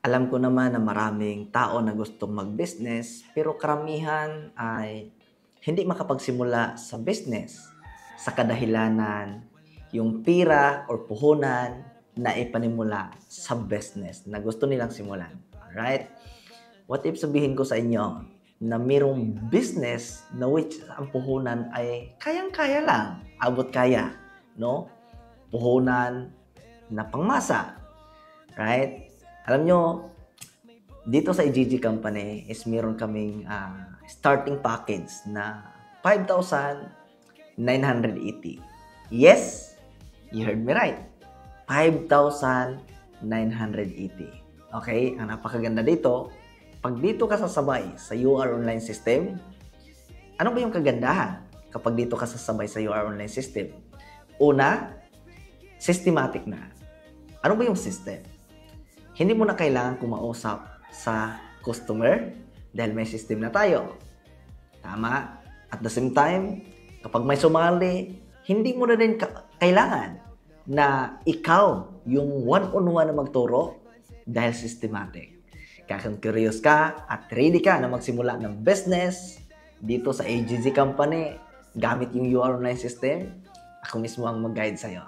Alam ko naman na maraming tao na gustong mag-business pero karamihan ay hindi makapagsimula sa business sa kadahilanan yung pira or puhunan na ipanimula sa business na gusto nilang simulan. Alright? What if sabihin ko sa inyo na mayroong business na which ang puhunan ay kayang-kaya lang, abot kaya, no? Puhunan na pangmasa, right? Alam nyo, dito sa EGG Company is meron kaming starting package na 5,980. Yes, you heard me right. 5,980. Okay, ang napakaganda dito, pag dito ka sasabay sa UR Online System, ano ba yung kagandahan kapag dito ka sasabay sa UR Online System? Una, systematic na. Ano ba yung system? Hindi mo na kailangan kumausap sa customer dahil may system na tayo. Tama? At the same time, kapag may sumali, hindi mo na din kailangan na ikaw yung one-on-one na magturo dahil systematic. Kaya kung curious ka at ready ka na magsimula ng business dito sa EGG Company, gamit yung UR Online System, ako mismo ang mag-guide sa'yo.